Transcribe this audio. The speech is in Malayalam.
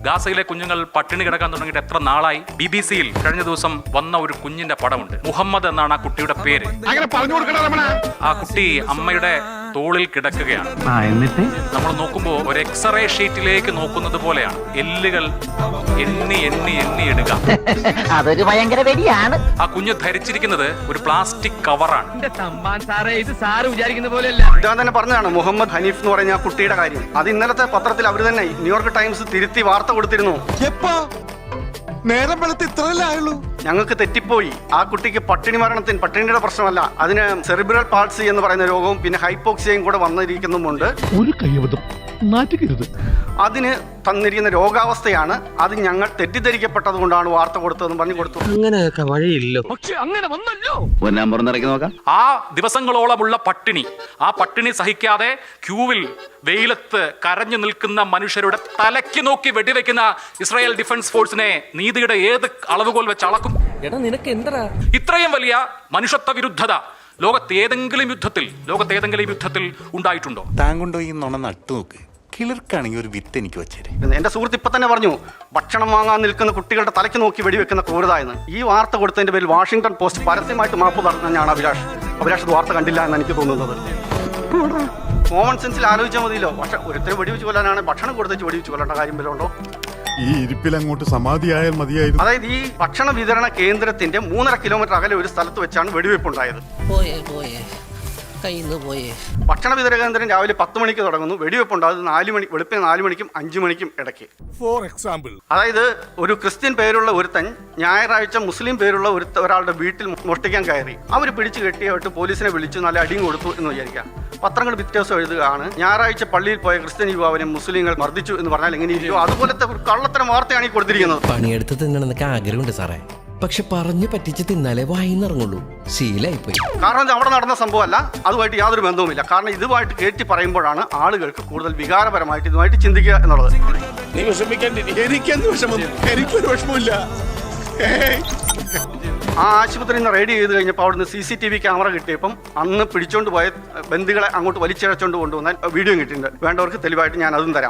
ഗാസയിലെ കുഞ്ഞുങ്ങൾ പട്ടിണി കിടക്കാൻ തുടങ്ങിയിട്ട് എത്ര നാളായി? BBC-യിൽ കഴിഞ്ഞ ദിവസം വന്ന ഒരു കുഞ്ഞിന്റെ പടമുണ്ട്. മുഹമ്മദ് എന്നാണ് ആ കുട്ടിയുടെ പേര്. ആ കുട്ടി അമ്മയുടെ തോളിൽ കിടക്കുകയാണ്. എന്നിട്ട് നമ്മൾ നോക്കുമ്പോൾ ഒരു എക്സ്റേ ഷീറ്റിലേക്ക് നോക്കുന്നത് പോലെയാണ്. എല്ലുകൾ എണ്ണി എണ്ണി എണ്ണി ഇടുക. അതൊരു ഭയങ്കര വെടിയാണ്. ആ കുഞ്ഞ് ധരിച്ചിരിക്കുന്നത് ഒരു പ്ലാസ്റ്റിക് കവറാണ്. ഇതാ തന്നെ പറഞ്ഞതാണ് മുഹമ്മദ് ഹനീഫ് എന്ന് പറഞ്ഞ ആ കുട്ടിയുടെ കാര്യം. അത് ഇന്നലത്തെ പത്രത്തിൽ അവർ തന്നെ ന്യൂയോർക്ക് ടൈംസ് തിരുത്തി വാർത്ത കൊടുത്തിരുന്നു. നേരം വെളുത്ത് ഇത്രയല്ലേ ആയുള്ളൂ. ഞങ്ങൾക്ക് തെറ്റിപ്പോയി. ആ കുട്ടിക്ക് പട്ടിണിയുടെ പ്രശ്നമല്ല, അതിന് സെറിബ്രൽ പാൾസി എന്ന് പറയുന്ന രോഗവും പിന്നെ ഹൈപ്പോക്സിയയും കൂടെ വന്നിരിക്കുന്നുമുണ്ട്. ഒരു കൈവതം നാറ്റിക്കരുത്. അതിന് തന്നിരിക്കുന്ന രോഗാവസ്ഥയാണ്. അത് ഞങ്ങൾ തെറ്റിദ്ധരിക്കപ്പെട്ടത് കൊണ്ടാണ് വാർത്ത കൊടുത്തതെന്ന് പറഞ്ഞു കൊടുത്തു. അങ്ങനെയൊക്കെ വഴിയില്ലോ. പക്ഷെ അങ്ങനെ വന്നല്ലോ. നോക്കാം. ആ ദിവസങ്ങളോളമുള്ള പട്ടിണി, ആ പട്ടിണി സഹിക്കാതെ ക്യൂവിൽ വെയിലത്ത് കരഞ്ഞു നിൽക്കുന്ന മനുഷ്യരുടെ തലയ്ക്ക് നോക്കി വെടിവെക്കുന്ന ഇസ്രായേൽ ഡിഫൻസ് ഫോഴ്സിനെ നീതിയുടെ ഏത് അളവുകോൽ വെച്ച് അളക്കും? ഇത്രയും വലിയ മനുഷ്യത്വ വിരുദ്ധത ലോകത്തെ ഏതെങ്കിലും യുദ്ധത്തിൽ ഉണ്ടായിട്ടുണ്ടോ? താങ്കൊണ്ടോ ഈ നുണ നട്ടു നോക്ക്. കിളിർക്കാണെങ്കിൽ ഒരു വിത്ത് എനിക്ക് വെച്ചേരെ. എന്റെ സുഹൃത്ത് ഇപ്പൊ തന്നെ പറഞ്ഞു, ഭക്ഷണം വാങ്ങാൻ നിൽക്കുന്ന കുട്ടികളുടെ തലയ്ക്ക് നോക്കി വെടിവെക്കുന്ന ക്രൂരത എന്ന്. ഈ വാർത്ത കൊടുത്തതിന്റെ പേരിൽ വാഷിംഗ്ടൺ പോസ്റ്റ് പരസ്യമായിട്ട് മാപ്പ് പറഞ്ഞാണ് അഭിലാഷ് വാർത്ത കണ്ടില്ല എന്ന് എനിക്ക് തോന്നുന്നത്. കോമൺ സെൻസിൽ ആലോചിച്ചാൽ മതിയല്ലോ. പക്ഷെ ഒരുത്തരം വെടിവെച്ച് കൊല്ലാനാണ് ഭക്ഷണം കൊടുത്തേച്ച് വെടിവെച്ച് കൊല്ലേണ്ട കാര്യം വല്ലതും ഉണ്ടോ? ഈ ഇരിപ്പിൽ അങ്ങോട്ട് സമാധിയായാൽ മതിയായിരുന്നു. അതായത് ഈ ഭക്ഷണ വിതരണ കേന്ദ്രത്തിന്റെ 3.5 കിലോമീറ്റർ അകലെ ഒരു സ്ഥലത്ത് വെച്ചാണ് വെടിവെപ്പ് ഉണ്ടായത്. ഭക്ഷണ വിതരണ കേന്ദ്രം രാവിലെ 10 മണിക്ക് തുടങ്ങുന്നു. വെടിവെപ്പ് ഉണ്ടാകുന്നത് വെളുപ്പിന് 4 മണിക്കും 5 മണിക്കും ഇടയ്ക്ക്. ഫോർ എക്സാമ്പിൾ, അതായത് ഒരു ക്രിസ്ത്യൻ പേരുള്ള ഒരുത്തൻ ഞായറാഴ്ച മുസ്ലിം പേരുള്ള ഒരാളുടെ വീട്ടിൽ മോഷ്ടിക്കാൻ കയറി. അവർ പിടിച്ചു കെട്ടിയായിട്ട് പോലീസിനെ വിളിച്ചു നല്ല അടിയും കൊടുത്തു എന്ന് വിചാരിക്കാം. പത്രങ്ങൾ വ്യത്യാസം എഴുതുകയാണ്, ഞായറാഴ്ച പള്ളിയിൽ പോയ ക്രിസ്ത്യൻ യുവാവിനെ മുസ്ലിങ്ങൾ മർദ്ദിച്ചു എന്ന് പറഞ്ഞാൽ എങ്ങനെയിരിക്കും? അതുപോലത്തെ ഒരു കള്ളത്തരം വാർത്തയാണ് ഈ കൊടുത്തിരിക്കുന്നത്. പണിയെടുത്ത് തിന്നണമെന്നൊക്കെ ആഗ്രഹമുണ്ട് സാറേ, പക്ഷെ പറഞ്ഞു പറ്റിച്ച് തിന്നാലേ വായിന്നിറങ്ങുള്ളൂ. ശീലായിപ്പോയി. കാരണം അവിടെ നടന്ന സംഭവമല്ല, അതുമായിട്ട് യാതൊരു ബന്ധവുമില്ല. കാരണം ഇതുമായിട്ട് കയറ്റി പറയുമ്പോഴാണ് ആളുകൾക്ക് കൂടുതൽ വികാരപരമായിട്ട് ഇതുമായിട്ട് ചിന്തിക്കുക എന്നുള്ളത്. നീ വിഷമിക്കണ്ട, എനിക്കെന്ത് വിഷമം? എനിക്കൊരു വിഷമമില്ല. ആ ആശുപത്രിയിൽ നിന്ന് റെയ്ഡ് ചെയ്ത് കഴിഞ്ഞപ്പോൾ അവിടുന്ന് CCTV ക്യാമറ കിട്ടിയപ്പം അന്ന് പിടിച്ചോണ്ട് പോയ ബന്ധുക്കളെ അങ്ങോട്ട് വലിച്ചിഴച്ചോണ്ട് കൊണ്ടുവന്നാൽ വീഡിയോ കിട്ടിയിട്ടുണ്ട്. വേണ്ടവർക്ക് തെളിവായിട്ട് ഞാൻ അതും തരാം.